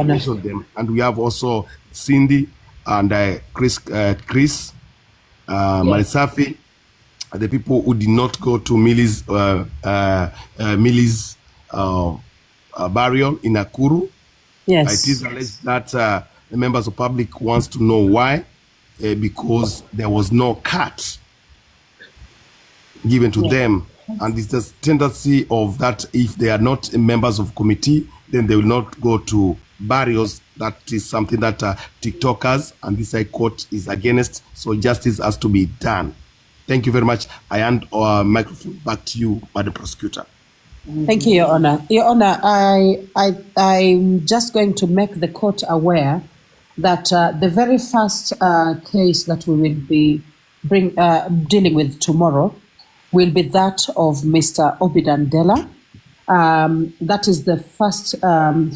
Honor. mentioned them. And we have also Cindy and Chris, Malisafi, the people who did not go to Milly'S burial in Nakuru. Yes. It is alleged that the members of public wants to know why, because there was no cut given to them. And it's the tendency of that if they are not members of committee, then they will not go to burials. That is something that TikTokers and this High Court is against. So justice has to be done. Thank you very much. I hand microphone back to you, Madam Prosecutor. Thank you, Your Honor. Your Honor, I'm just going to make the court aware that the very first case that we will be dealing with tomorrow will be that of Mr. Obidandela. That is the first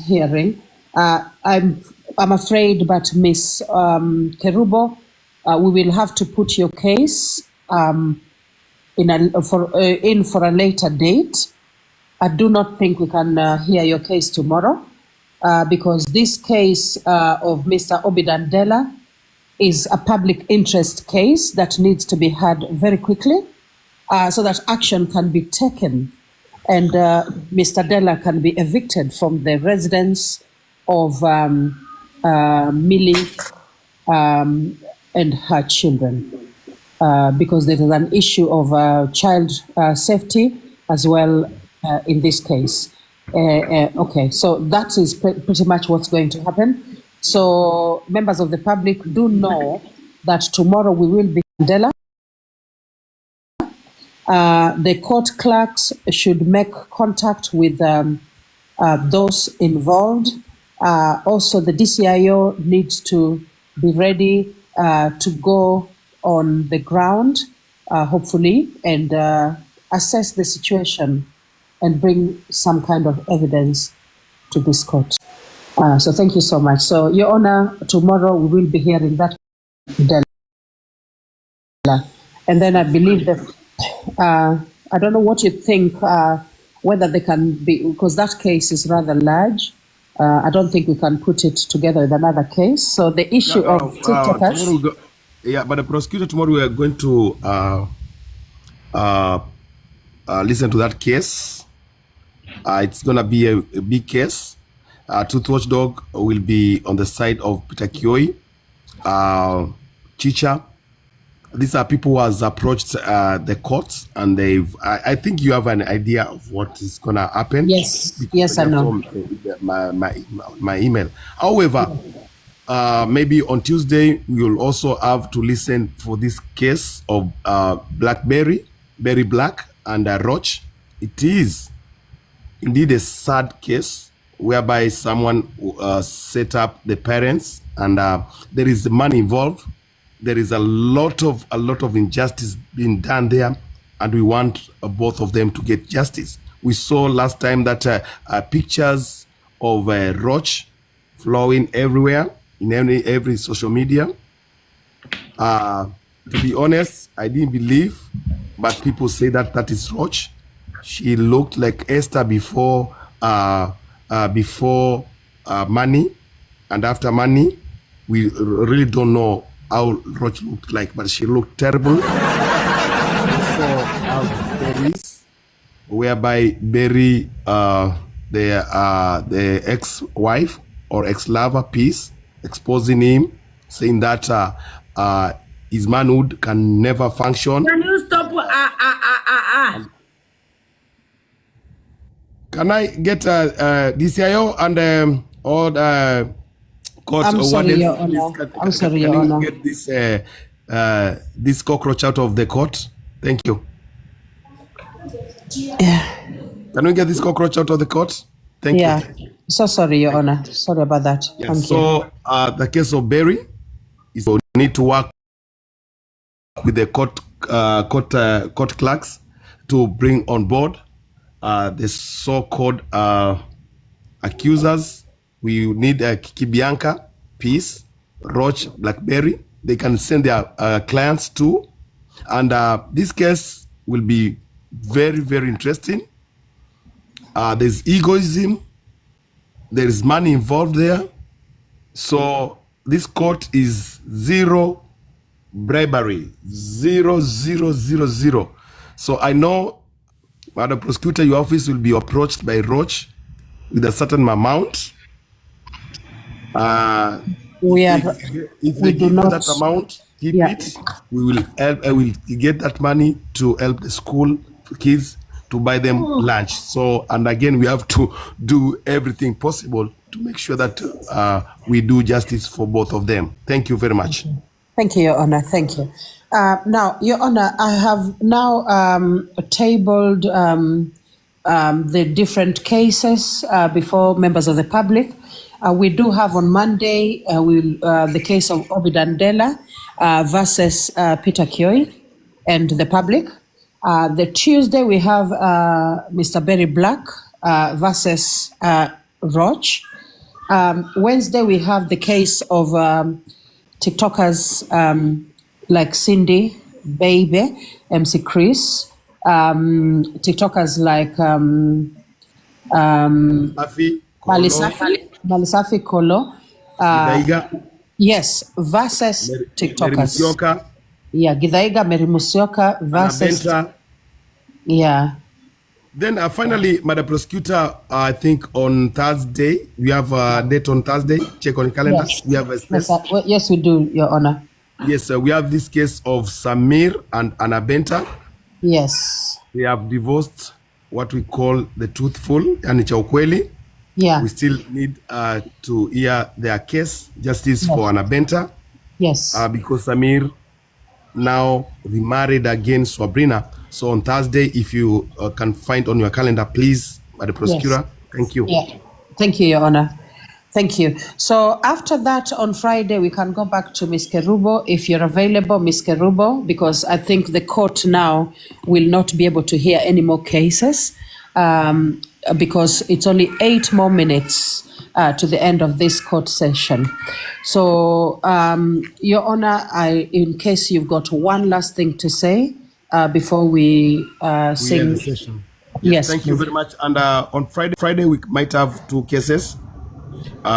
hearing. I'm afraid, but Ms. Kerubo, we will have to put your case in for a later date. I do not think we can hear your case tomorrow because this case of Mr. Obidandela is a public interest case that needs to be heard very quickly so that action can be taken and Mr. Dela can be evicted from the residence of Milly and her children because there is an issue of child safety as well in this case. Okay, so that is pretty much what's going to happen. So members of the public do know that tomorrow we will be Dela. The court clerks should make contact with those involved. Also, the DCIO needs to be ready to go on the ground, hopefully, and assess the situation and bring some kind of evidence to this court. So thank you so much. So, Your Honor, tomorrow we will be hearing that. And then I believe that, I don't know what you think, whether they can be, because that case is rather large. I don't think we can put it together with another case. So the issue of TikTokers. Yeah, but the prosecutor tomorrow we are going to listen to that case. It's going to be a big case. Truth Watchdog will be on the side of Peter Kioi, Chicha. These are people who has approached the courts, and I think you have an idea of what is going to happen. Yes, yes, I know. My email. However, maybe on Tuesday we will also have to listen for this case of Berry Black, and Roach. It is indeed a sad case whereby someone set up the parents, and there is money involved. There is a lot of injustice being done there, and we want both of them to get justice. We saw last time that pictures of Roach flowing everywhere in every social media. To be honest, I didn't believe, but people say that is Roach. She looked like Esther before Money, and after Money, we really don't know how Roach looked like, but she looked terrible. So Berries, whereby Berry, the ex-wife or ex-lover piece, exposing him, saying that his manhood can never function. Can you stop? Can I get DCIO and all the court? I'm sorry, Your Honor. I'm sorry, Your Honor. Can you get this cockroach out of the court? Thank you. Yeah. Can we get this cockroach out of the court? Thank you. So sorry, Your Honor. Sorry about that. Yeah. So the case of Berry is we need to work with the court clerks to bring on board the so-called accusers. We need Kibianka, Peace, Roach, Blackberry. They can send their clients too. And this case will be very, very interesting. There's egoism. There is money involved there. So this court is zero bribery, 0, 0, 0, 0. So I know, Madam Prosecutor, your office will be approached by Roach with a certain amount. We are. If We they do give us not. that amount, keep Yeah. it. We will help. I will get that money to help the school kids to buy them lunch. So, and again, we have to do everything possible to make sure that we do justice for both of them. Thank you very much. Thank you, Your Honor. Thank you. Now, Your Honor, I have now tabled the different cases before members of the public. We do have on Monday the case of Obidandela versus Peter Kioi and the public. The Tuesday we have Mr. Berry Black versus Roach. Wednesday we have the case of TikTokers like Cindy, Baby, MC Chris, TikTokers like Afi, Malisafi Kolo. Gidaiga, Yes, versus Mary TikTokers. Musioka, Yeah, Gidaiga, Mary Musioka versus. Anabenta. Yeah. Then finally, Madam Prosecutor, I think on Thursday, we have a date on Thursday. Check on the calendar. Yes. We have a space. Yes, we do, Your Honor. Yes, we have this case of Samir and Anabenta. Yes. They have divorced what we call the truthful, yani cha ukweli. Yeah. We still need to hear their case, justice for Anabenta, Yes. because Samir now remarried again Sabrina. So on Thursday, if you can find on your calendar, please, Madam Prosecutor. Yes. Thank you. Yeah. Thank you, Your Honor. Thank you. So after that, on Friday, we can go back to Ms. Kerubo, if you're available, Ms. Kerubo, because I think the court now will not be able to hear any more cases because it's only 8 more minutes to the end of this court session. So, Your Honor, in case you've got one last thing to say before we sing. end the session. Yes, Thank you please. very much. And on Friday, we might have 2 cases.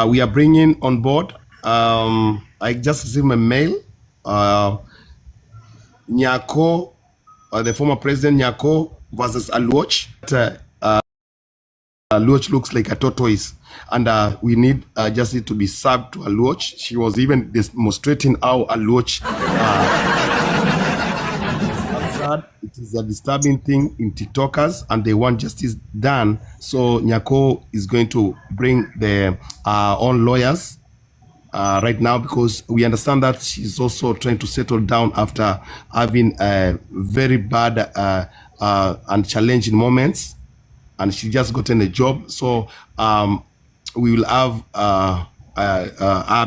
We are bringing on board. I just received a mail. Nyako, the former president Nyako versus Aluoch. Aluoch looks like a tortoise, and we need justice to be served to Aluoch. She was even demonstrating how Aluoch. It is a disturbing thing in TikTokers, and they want justice done. So Nyako is going to bring their own lawyers right now, because we understand that she's also trying to settle down after having very bad and challenging moments, and she just gotten a job. So we will have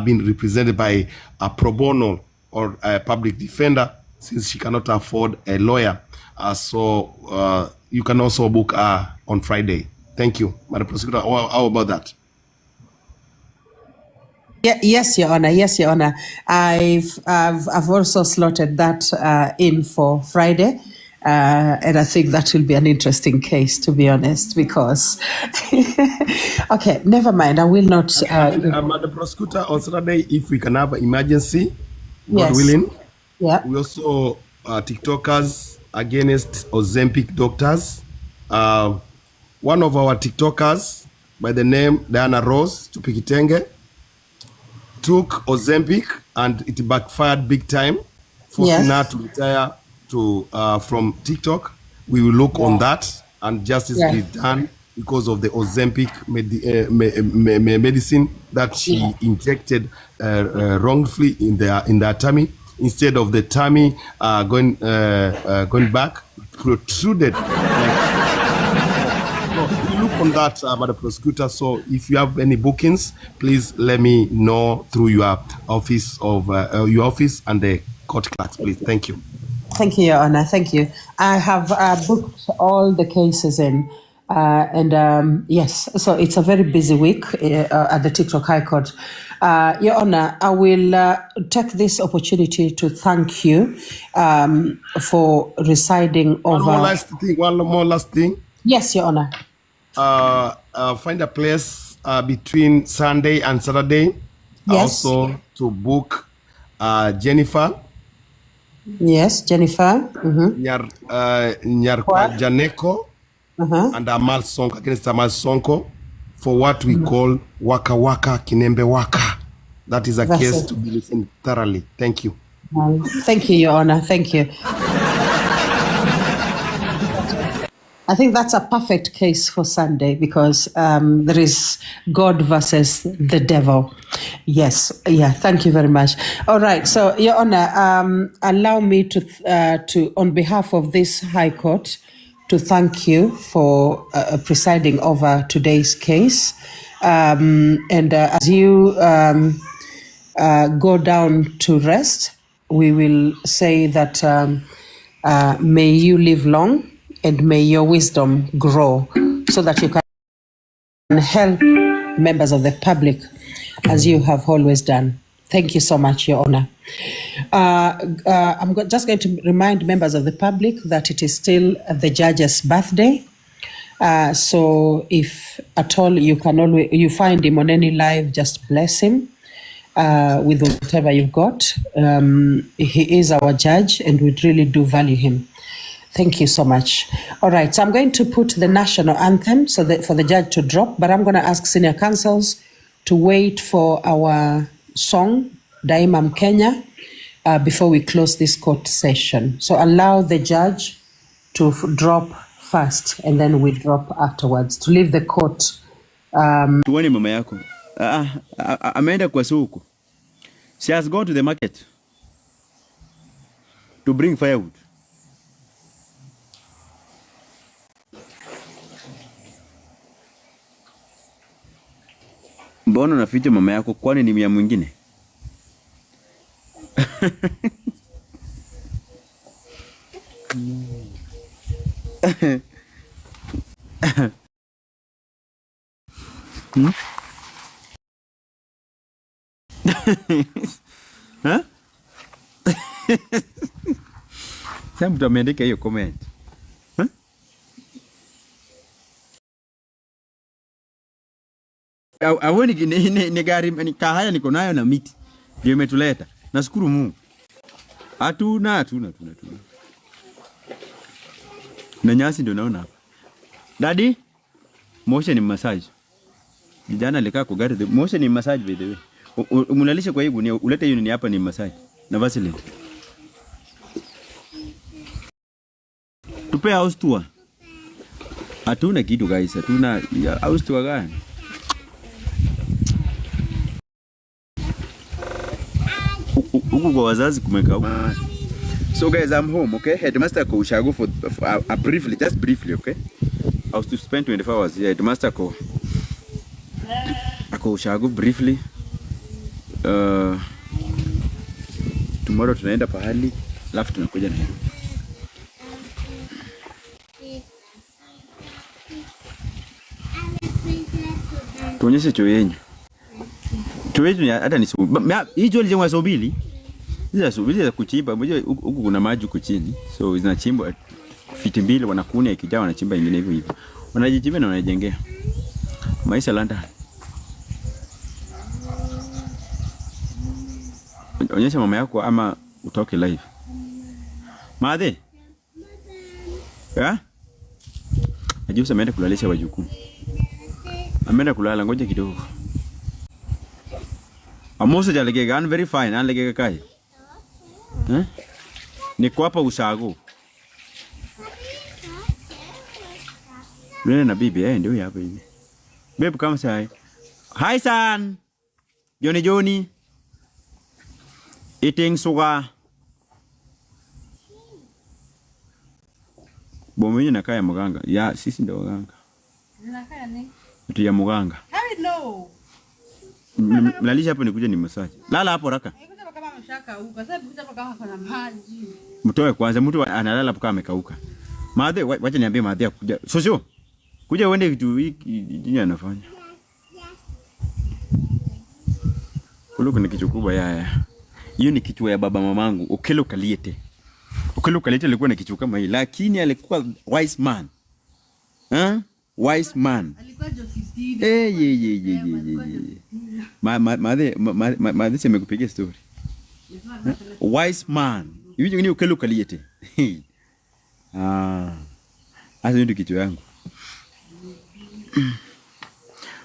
been represented by a pro bono or a public defender, since she cannot afford a lawyer. So you can also book her on Friday. Thank you, Madam Prosecutor. How about that? Yeah, yes, Your Honor. Yes, Your Honor. I've also slotted that in for Friday. And I think that will be an interesting case, to be honest, because okay, never mind. I will not. Madam Prosecutor, on Saturday, if we can have an emergency, God Yes. willing, Yeah. we also TikTokers against Ozempic doctors. One of our TikTokers by the name Diana Rose Chupikitenge took Ozempic, and it backfired big time, forcing her to retire from TikTok. We will look on that, and justice will be done because of the Ozempic medicine that she injected wrongfully in their tummy. Instead of the tummy going back, protruded. We look on that, Madam Prosecutor. So if you have any bookings, please let me know through your office and the court clerks, please. Thank you. Thank you, Your Honor. Thank you. I have booked all the cases in. And yes, so it's a very busy week at the TikTok High Court. Your Honor, I will take this opportunity to thank you for residing over. One more last thing. Yes, Your Honor. Find a place between Sunday and Saturday. Yes. also to book Jennifer. Yes, Jennifer. Mm-hmm. What? Janeko Uh-huh. and Amal Sonko, against Amal Sonko, for what we call Waka Waka Kinembe Waka. That is a That's case it. to be listened thoroughly. Thank you. Thank you, Your Honor. Thank you. I think that's a perfect case for Sunday because there is God versus the devil. Yes, yeah. Thank you very much. All right. So, Your Honor, allow me to, on behalf of this High Court, to thank you for presiding over today's case. And as you go down to rest, we will say that may you live long and may your wisdom grow so that you can help members of the public as you have always done. Thank you so much, Your Honor. I'm just going to remind members of the public that it is still the judge's birthday. So if at all you find him on any live, just bless him with whatever you've got. He is our judge and we really do value him. Thank you so much. All right, so I'm going to put the national anthem for the judge to drop, but I'm going to ask senior counsels to wait for our song, Daima Mkenya, before we close this court session. So allow the judge to drop first and then we drop afterwards to leave the court. Tuone mama yako. Ameenda kwa soko. She has gone to the market to bring firewood. Mbona unaficha mama yako, kwani ni mia mwingine? Huh? Sasa mtu ameandika hiyo comment. Awoni ni gari ni kahaya niko nayo na miti. Ndio imetuleta. Nashukuru Mungu. Hatuna. Na nyasi ndio naona hapa. Daddy, motion ni massage. Jana alikaa kwa gari. Motion ni massage by the way. Umunalisha kwa hii gunia, ulete hiyo ni hapa ni massage. Na Vaseline. Tupe house tour. Hatuna kitu guys, hatuna house tour gani? Huku kwa wazazi kumekauka. So guys, I'm home, okay? Headmaster ko ushago for a briefly, just briefly, okay? I was to spend 24 hours here. Headmaster ko ako ushago briefly. Tomorrow tunaenda pahali, alafu tunakuja na tuonyeshe choo yenyu. Choo yenyu hata ni hii choo lijengwa sobili. Hizi sobili za kuchimba, mmoja huku kuna maji huko chini. So zinachimbwa fiti mbili, wanakuna ikijaa wanachimba ingine hivyo hivyo. Wanajichimba na wanajengea. Maisha London. Onyesha mama yako ama utoke live. Madhe? Ajusa ameenda kulalisha wajukuu. Ameenda kulala, ngoja kidogo. Amoso jalegega, very fine, analegega kai. Niko hapa ushago. Nene na bibi, ndio hapa hivi. Babe kama sai. Hi son. Johnny. Eating sugar. Bomenye nakaa ya muganga. Ya sisi ndio waganga. Nakaa nini? Mtu ya muganga. How know? Mlalisha hapo nikuja ni massage. Lala hapo raka. Nikuja kama ameshakauka. Sasa nikuja kama kuna maji. Mtoe kwanza, mtu analala hapo kama amekauka. Madhe, wacha niambie madhe kuja. Sosio. Kuja uende vitu hiki nini anafanya? Kulo kuna kitu kubwa ya. Hiyo ni kichwa ya baba mamangu, Okelo Kaliete. Okelo Kaliete alikuwa na kichwa kama hii, lakini alikuwa wise man. Wise man. Alikuwa Josephine. Madhe amekupigia story. Wise man. Hivi ni ukelo kaliete. Asa ndio kitu yangu.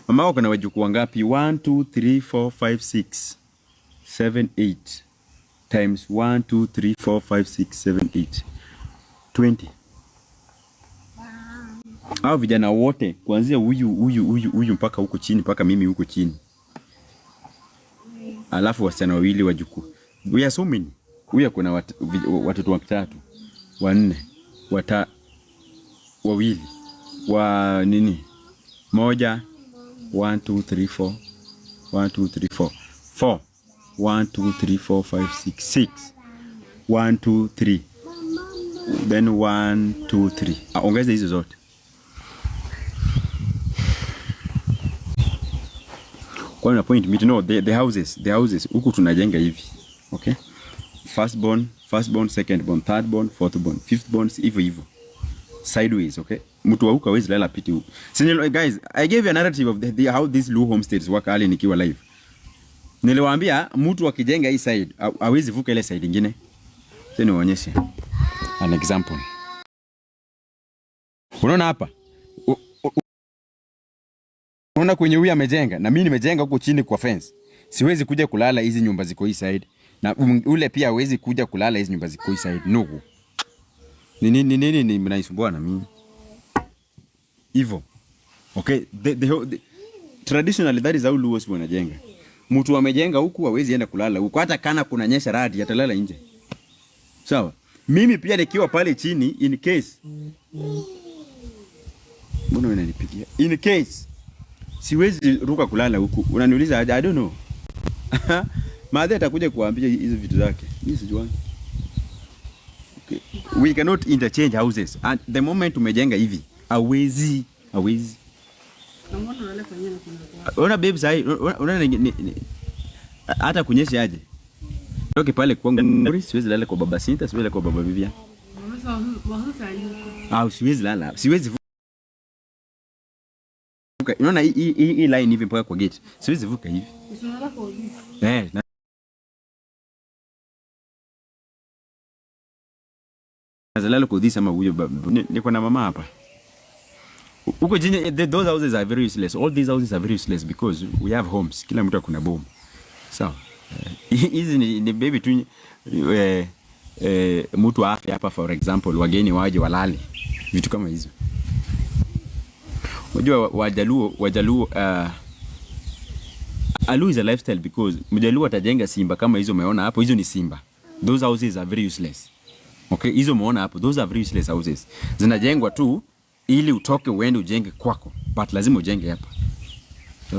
Mama wako na wajukuu wangapi? 1 2 3 4 5 6 7 8 times 1 2 3 4 5 6 7 8 20. Hao vijana wote kuanzia huyu mpaka huko chini, mpaka mimi huko chini. Alafu wasichana wawili wajukuu. We are so many. Huyu kuna watoto watatu, wanne, wawili, wa nini? Moja, 1 2 3 4 1 2 3 4 4 1 2 3 4 5 6 6 1 2 3 then 1 2 3. Ongeza hizo zote. Kwa na point me to know the houses huku tunajenga hivi. Okay? First born, second born, third born, fourth born, fifth born, hivyo sideways. Okay? Mtu wa huku hawezi lala piti huku. Guys, I gave you a narrative of how these Luo homesteads work early nikiwa live. Niliwaambia mtu akijenga hii side hawezi vuka ile side nyingine. Sasa niwaonyeshe an example. Unaona hapa? Unaona kwenye huyu amejenga na mimi nimejenga huko chini kwa fence. Siwezi kuja kulala hizi nyumba ziko hii side. Na ule pia hawezi kuja kulala hizi nyumba ziko hii side. No. Nini mnaisumbua na mimi? Hivyo. Okay, traditionally that is how Luos wanajenga. Mtu amejenga huku hawezi enda kulala huko, hata kana kuna nyesha radi atalala nje. Sawa? Mimi pia nikiwa pale chini in case. Mbona unanipigia? In case siwezi ruka kulala huku. Unaniuliza I don't know. Madhe atakuja kuambia hizo vitu zake. Mimi sijui. Okay. We cannot interchange houses. And the moment umejenga hivi, hawezi. Ona babe sai, ona hata kunyesha aje. Toke pale kwangu, siwezi lala kwa baba Sinta, siwezi lala kwa baba Vivian. Siwezi lala. Siwezi vuka. Unaona hii line hivi mpaka kwa gate. Siwezi vuka hivi. Usinalala kwa gate. Nazalala kwa this ama huyo niko na mama hapa. Uko jini, those houses are very useless. All these houses are very useless because we have homes. Kila mtu akuna boma. Sawa. Hizi ni baby tu mtu afya hapa for example, wageni waje walale. Vitu kama hizo. Unajua Wajaluo Alu is a lifestyle because Mjaluo atajenga simba kama hizo umeona hapo, hizo ni simba. Those houses are very useless. Okay, hizo umeona hapo, those are very useless houses. Zinajengwa tu ili utoke uende ujenge kwako, but lazima ujenge hapa.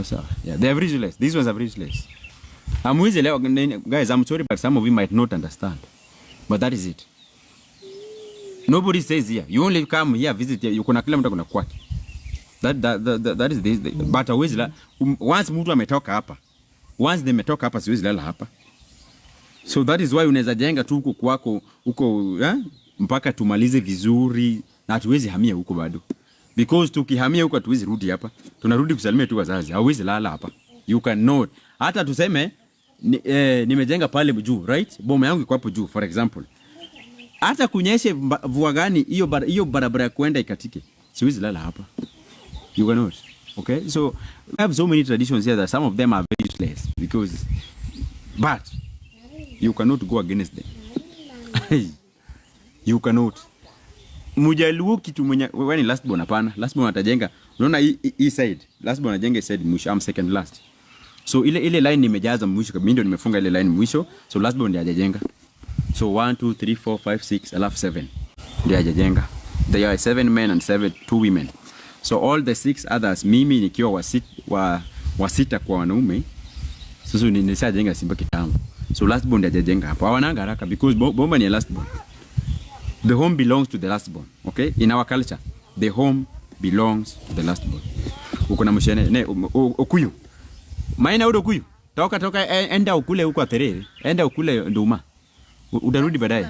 So yeah, they are very useless. These ones are very useless. Guys, I'm sorry but some of you might not understand. But that is it. Nobody says here. You only come here visit here. Kuna kila mtu kuna kwake. That is this. But always once mtu ametoka hapa. Once they metoka hapa siwezi lala hapa. So that is why unaweza jenga tu huko kwako huko mpaka tumalize vizuri na hatuwezi hamia huko bado. Because tukihamia huko hatuwezi rudi hapa. Tunarudi kusalimia tu wazazi. Hauwezi lala hapa. You cannot. Hata tuseme nimejenga pale juu, right? Boma yangu iko hapo juu for example. Hata kunyeshe mvua gani hiyo barabara ya kwenda ikatike. Siwezi lala hapa. You cannot. Okay? So we have so many traditions here that some of them are very useless but you cannot go against them. You cannot. Mjaluo kitu mwenye wewe last born hapana. Last born atajenga. Unaona hii side. Last born anajenga side mwisho, am second last. So ile line nimejaza mwisho, mimi ndio nimefunga ile line mwisho. So last born ndiye hajajenga. So 1 2 3 4 5 6 alafu 7 ndiye hajajenga. There are 7 men and 2 women. So all the 6 others, mimi nikiwa wasita kwa wanaume. Sasa nishajenga simba kitambo. So last born ndiye hajajenga hapo. Hawananga haraka because bomba ni last born. The home belongs to the last born. Okay? In our culture, the home belongs to the last born. Uko na mshene okuyu. Maina udo kuyu. Toka enda ukule huko aterere. Enda ukule nduma. Utarudi baadaye.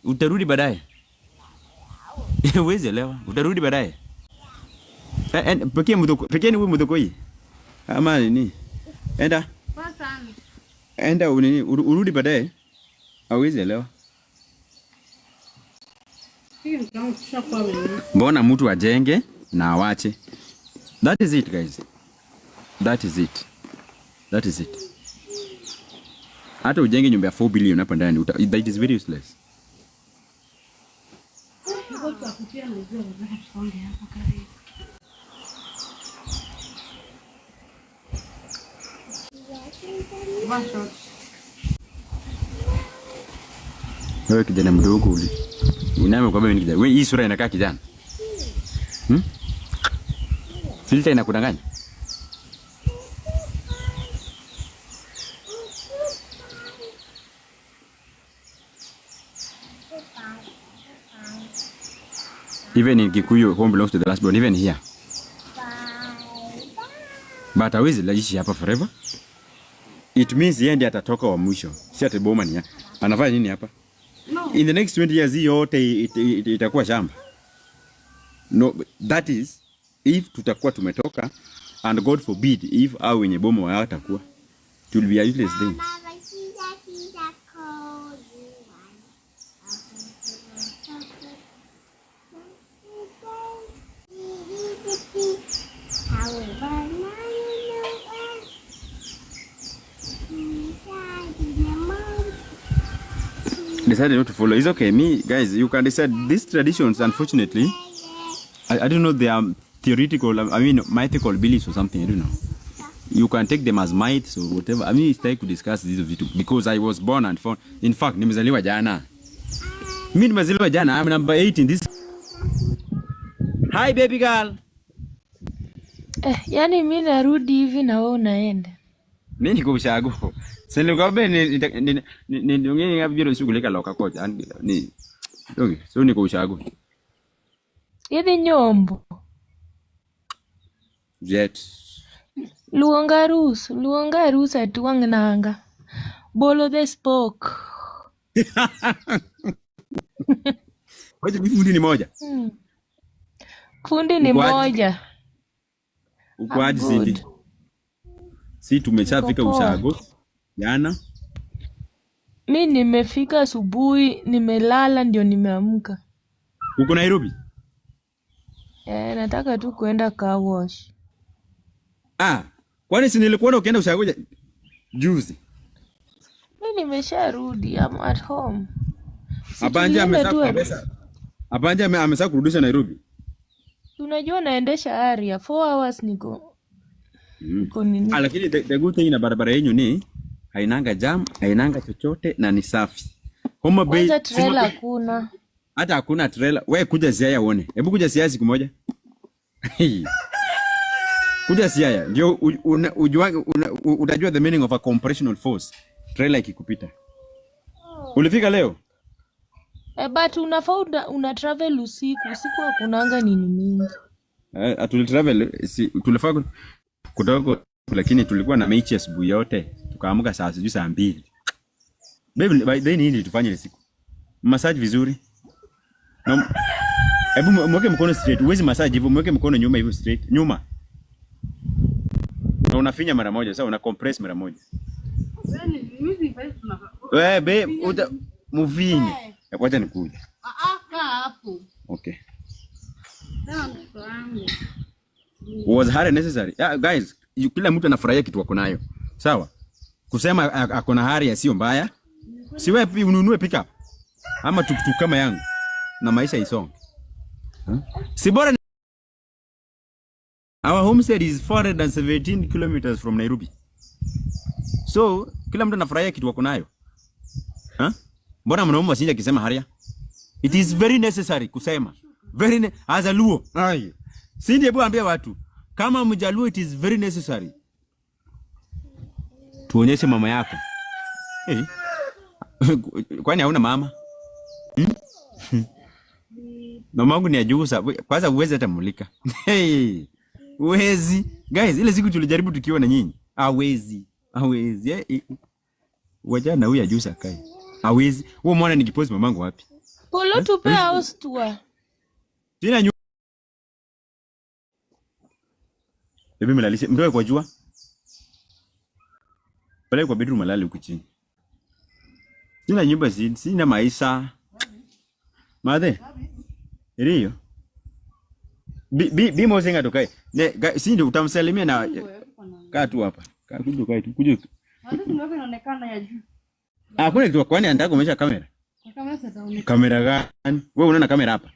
Utarudi baadaye. Uweze lewa. Utarudi baadaye. Pekee ni wewe mudoko hii. Ama nini? Enda. Enda urudi baadaye. Hawezi elewa. Mbona mtu ajenge na awache? That is it, guys. That is it. That is it. Hata ujenge nyumba ya 4 billion hapa ndani, that is very useless. Wewe kijana mdogo uli. Uname kwa mimi kijana. Wewe hii sura inakaa kijana. Filter inakudanganya. Even in Kikuyu, home belongs to the last born, even here. But hawezi laishi hapa forever. It means yeye ndiye atatoka wa mwisho. Si ati boma ni yake. Anafanya nini hapa? No. In the next 20 years hii yote itakuwa shamba. No, that is if tutakuwa tumetoka, and God forbid if au wenye boma watakuwa, it will be a useless thing. Decided not to follow. It's okay. Me, guys, you can decide. These traditions, unfortunately, I don't know, they are theoretical, I mean, mythical beliefs or something, I don't know. You can take them as myths or whatever. I mean, it's time to discuss these of it because I was born and found. In fact, nimezaliwa jana. Mimi nimezaliwa jana. I'm number 8 in this. Hi, baby girl. Yani mimi narudi hivi na wewe unaenda. Mimi niko ushago. Sasa ngobe ni ngeni ngapi biro shughulika loka kocha. Ni. Okay, so niko ushago. Yedi nyombo. Jet. Luonga rus atuang nanga. Bolo the spoke. Waje fundi ni moja. Fundi ni moja. Uko aje Cindy? Si tumeshafika ushago jana. Mimi nimefika asubuhi, nimelala ndio nimeamka. Uko Nairobi? Nataka tu kwenda car wash. Kwani si nilikuona ukienda ushago juzi? Mimi nimesharudi, I'm at home. Abanja amesaka kurudisha Nairobi. Unajua naendesha area 4 hours niko. Nini? Lakini the good thing na barabara yenyu ni hainanga jam, hainanga chochote na ni safi. Homa Bay trailer hakuna. Hata hakuna trailer. Wewe kuja Siaya uone. Hebu kuja Siaya siku moja. Kuja Siaya ndio utajua the meaning of a compressional force. Trailer ikikupita. Ulifika leo? But una travel usiku hakunanga nini mingi. Travel tulifaa kutoka, lakini tulikuwa na mechi asubuhi yote. Tukaamka saa 2:00. Baby, by then nini tufanye siku? Massage vizuri. Hebu mweke mkono straight. Uwezi massage hivyo, mweke mkono nyuma hivyo straight. Nyuma. Na unafinya mara moja, sasa una compress mara moja. Babe, muvinye. Wacha nikuja. Kaa hapo. Okay. Was hard necessary. Yeah, guys, kila mtu anafurahia kitu wako nayo. Sawa? Kusema akona hari sio mbaya. Si wewe pia ununue pickup ama tuktuk kama yangu na maisha isonge. Si bora. Our homestead is 417 kilometers from Nairobi. So, kila mtu anafurahia kitu wako nayo. Mbona mnaomba sinja kisema haria? It is very necessary kusema. As a Luo. Sindi hebu ambia watu, kama Mjaluo it is very necessary. Tuonyeshe mama yako. Kwani hauna mama? Mama wangu ni ajusa. Kwanza uweze hata mulika. Uwezi. Guys, ile siku tulijaribu tukiwa na nyinyi. Hawezi. Wajana huyu ajusa kai. Hawezi. Wewe umeona nikipost mamangu wapi? Polo tupe house tour. Sina Bibi mlalishe. Mtoe kwa jua. Pale kwa bedroom alale huko chini. Sina nyumba sina maisha. Madhe. Iliyo. Bi mosenga tokai. Ne si ndio utamsalimia na kaa tu hapa. Kaa kuja kai tu kuja. Hata tunaweka inaonekana ya juu. Kuna kitu kwani anataka kumesha kamera? Kamera sasa. Kamera gani? Wewe unaona kamera hapa?